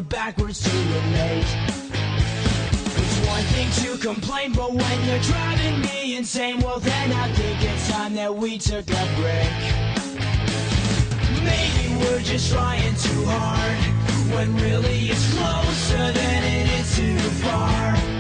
backwards to relate. It's one thing to complain, but when you're driving me insane, well then I think it's time that we took a break. Maybe we're just trying too hard, when really it's closer than it is too far.